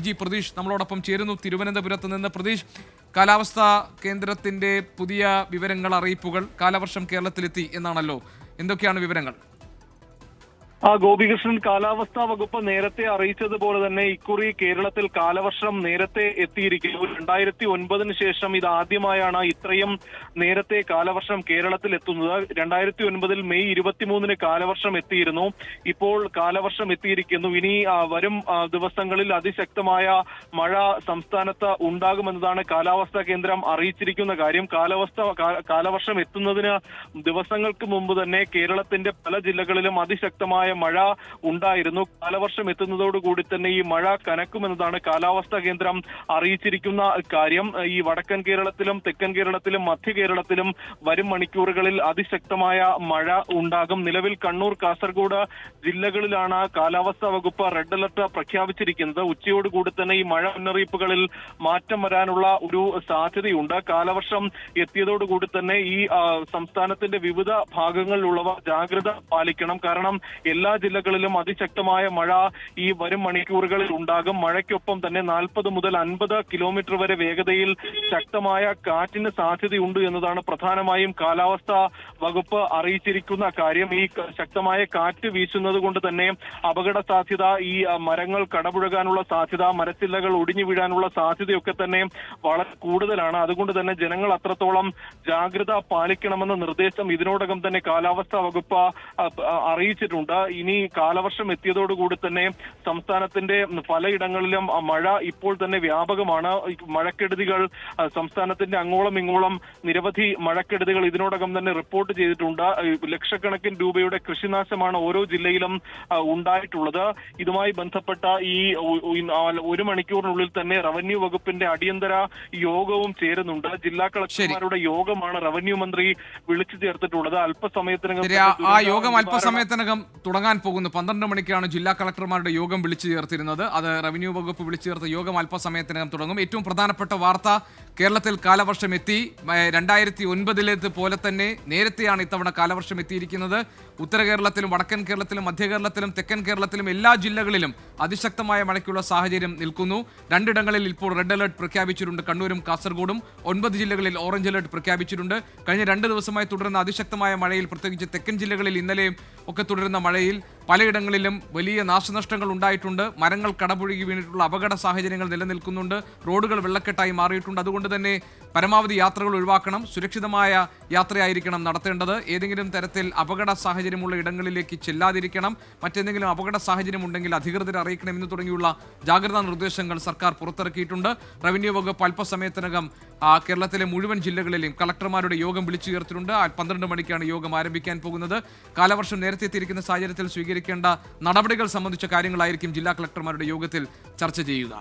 MG Pratheesh നമ്മളോടൊപ്പം ചേരുന്നു തിരുവനന്തപുരത്ത് നിന്ന്. പ്രതീഷ്, കാലാവസ്ഥാ കേന്ദ്രത്തിന്റെ പുതിയ വിവരങ്ങൾ, അറിയിപ്പുകൾ, കാലവർഷം കേരളത്തിലെത്തി എന്നാണല്ലോ, എന്തൊക്കെയാണ് വിവരങ്ങൾ? ഗോപികൃഷ്ണൻ, കാലാവസ്ഥാ വകുപ്പ് നേരത്തെ അറിയിച്ചതുപോലെ തന്നെ ഇക്കുറി കേരളത്തിൽ കാലവർഷം നേരത്തെ എത്തിയിരിക്കുന്നു. 2009 ശേഷം ഇത് ആദ്യമായാണ് ഇത്രയും നേരത്തെ കാലവർഷം കേരളത്തിൽ എത്തുന്നത്. 2009 മെയ് 23 കാലവർഷം എത്തിയിരുന്നു. ഇപ്പോൾ കാലവർഷം എത്തിയിരിക്കുന്നു. ഇനി വരും ദിവസങ്ങളിൽ അതിശക്തമായ മഴ സംസ്ഥാനത്ത് ഉണ്ടാകുമെന്നതാണ് കാലാവസ്ഥാ കേന്ദ്രം അറിയിച്ചിരിക്കുന്ന കാര്യം. കാലവർഷം എത്തുന്നതിന് ദിവസങ്ങൾക്ക് മുമ്പ് തന്നെ കേരളത്തിന്റെ പല ജില്ലകളിലും അതിശക്തമായ മഴ ഉണ്ടായിരുന്നു. കാലവർഷം എത്തുന്നതോടുകൂടി തന്നെ ഈ മഴ കനക്കുമെന്നതാണ് കാലാവസ്ഥാ കേന്ദ്രം അറിയിച്ചിരിക്കുന്ന കാര്യം. ഈ വടക്കൻ കേരളത്തിലും തെക്കൻ കേരളത്തിലും മധ്യ കേരളത്തിലും വരും മണിക്കൂറുകളിൽ അതിശക്തമായ മഴ ഉണ്ടാകും. നിലവിൽ കണ്ണൂർ, കാസർഗോഡ് ജില്ലകളിലാണ് കാലാവസ്ഥാ വകുപ്പ് റെഡ് അലർട്ട് പ്രഖ്യാപിച്ചിരിക്കുന്നത്. ഉച്ചയോടുകൂടി തന്നെ ഈ മഴ മുന്നറിയിപ്പുകളിൽ മാറ്റം വരാനുള്ള ഒരു സാധ്യതയുണ്ട്. കാലവർഷം എത്തിയതോടുകൂടി തന്നെ ഈ സംസ്ഥാനത്തിന്റെ വിവിധ ഭാഗങ്ങളിലുള്ളവർ ജാഗ്രത പാലിക്കണം. കാരണം എല്ലാ ജില്ലകളിലും അതിശക്തമായ മഴ ഈ വരും മണിക്കൂറുകളിൽ ഉണ്ടാകും. മഴയ്ക്കൊപ്പം തന്നെ 40 മുതൽ 50 കിലോമീറ്റർ വരെ വേഗതയിൽ ശക്തമായ കാറ്റിന് സാധ്യതയുണ്ട് എന്നതാണ് പ്രധാനമായും കാലാവസ്ഥാ വകുപ്പ് അറിയിച്ചിരിക്കുന്ന കാര്യം. ഈ ശക്തമായ കാറ്റ് വീശുന്നത് കൊണ്ട് തന്നെ അപകട സാധ്യത, ഈ മരങ്ങൾ കടപുഴകാനുള്ള സാധ്യത, മരച്ചില്ലകൾ ഒടിഞ്ഞു വീഴാനുള്ള സാധ്യതയൊക്കെ തന്നെ വളരെ കൂടുതലാണ്. അതുകൊണ്ട് തന്നെ ജനങ്ങൾ അത്രത്തോളം ജാഗ്രത പാലിക്കണമെന്ന നിർദ്ദേശം ഇതിനോടകം തന്നെ കാലാവസ്ഥാ വകുപ്പ് അറിയിച്ചിട്ടുണ്ട്. ഇനി കാലവർഷം എത്തിയതോടുകൂടി തന്നെ സംസ്ഥാനത്തിന്റെ പലയിടങ്ങളിലും മഴ ഇപ്പോൾ തന്നെ വ്യാപകമാണ്. മഴക്കെടുതികൾ സംസ്ഥാനത്തിന്റെ അങ്ങോളം ഇങ്ങോളം നിരവധി മഴക്കെടുതികൾ ഇതിനോടകം തന്നെ റിപ്പോർട്ട് ചെയ്തിട്ടുണ്ട്. ലക്ഷക്കണക്കിന് രൂപയുടെ കൃഷിനാശമാണ് ഓരോ ജില്ലയിലും ഉണ്ടായിട്ടുള്ളത്. ഇതുമായി ബന്ധപ്പെട്ട ഈ 1 മണിക്കൂറിനുള്ളിൽ തന്നെ റവന്യൂ വകുപ്പിന്റെ അടിയന്തര യോഗവും ചേരുന്നുണ്ട്. ജില്ലാ കളക്ടർമാരുടെ യോഗമാണ് റവന്യൂ മന്ത്രി വിളിച്ചു ചേർത്തിട്ടുള്ളത്. അല്പസമയത്തിനകം തുടങ്ങാൻ പോകുന്നു. 12 മണിക്കാണ് ജില്ലാ കളക്ടർമാരുടെ യോഗം വിളിച്ചു ചേർത്തിരുന്നത്. അത് റവന്യൂ വകുപ്പ് വിളിച്ചു ചേർത്ത യോഗം അല്പസമയത്തിനകം തുടങ്ങും. ഏറ്റവും പ്രധാനപ്പെട്ട വാർത്ത, കേരളത്തിൽ കാലവർഷം എത്തി. 2009 പോലെ തന്നെ നേരത്തെയാണ് ഇത്തവണ കാലവർഷം എത്തിയിരിക്കുന്നത്. ഉത്തര കേരളത്തിലും വടക്കൻ കേരളത്തിലും മധ്യ കേരളത്തിലും തെക്കൻ കേരളത്തിലും എല്ലാ ജില്ലകളിലും അതിശക്തമായ മഴയ്ക്കുള്ള സാഹചര്യം നിൽക്കുന്നു. 2 ഇടങ്ങളിൽ ഇപ്പോൾ റെഡ് അലർട്ട് പ്രഖ്യാപിച്ചിട്ടുണ്ട്, കണ്ണൂരും കാസർഗോഡും. 9 ജില്ലകളിൽ ഓറഞ്ച് അലർട്ട് പ്രഖ്യാപിച്ചിട്ടുണ്ട്. കഴിഞ്ഞ 2 ദിവസമായി തുടരുന്ന അതിശക്തമായ മഴയിൽ, പ്രത്യേകിച്ച് തെക്കൻ ജില്ലകളിൽ ഇന്നലെയും ഒക്കെ തുടരുന്ന മഴയിൽ പലയിടങ്ങളിലും വലിയ നാശനഷ്ടങ്ങൾ ഉണ്ടായിട്ടുണ്ട്. മരങ്ങൾ കടപുഴകി വീണിട്ടുള്ള അപകട സാഹചര്യങ്ങൾ നിലനിൽക്കുന്നുണ്ട്. റോഡുകൾ വെള്ളക്കെട്ടായി മാറിയിട്ടുണ്ട്. അതുകൊണ്ട് തന്നെ പരമാവധി യാത്രകൾ ഒഴിവാക്കണം. സുരക്ഷിതമായ യാത്രയായിരിക്കണം നടത്തേണ്ടത്. ഏതെങ്കിലും തരത്തിൽ അപകട സാഹചര്യമുള്ള ഇടങ്ങളിലേക്ക് ചെല്ലാതിരിക്കണം. മറ്റെന്തെങ്കിലും അപകട സാഹചര്യം ഉണ്ടെങ്കിൽ അധികൃതരെ അറിയിക്കണം എന്ന് തുടങ്ങിയുള്ള ജാഗ്രതാ നിർദ്ദേശങ്ങൾ സർക്കാർ പുറത്തിറക്കിയിട്ടുണ്ട്. റവന്യൂ വകുപ്പ് അല്പസമയത്തിനകം കേരളത്തിലെ മുഴുവൻ ജില്ലകളിലെയും കളക്ടർമാരുടെ യോഗം വിളിച്ചു ചേർത്തിട്ടുണ്ട്. 12 മണിക്കാണ് യോഗം ആരംഭിക്കാൻ പോകുന്നത്. കാലവർഷം നേരത്തെ എത്തിയിരിക്കുന്ന സാഹചര്യത്തിൽ സ്വീകരിക്കേണ്ട നടപടികൾ സംബന്ധിച്ച കാര്യങ്ങളായിരിക്കും ജില്ലാ കളക്ടർമാരുടെ യോഗത്തിൽ ചർച്ച ചെയ്യുക.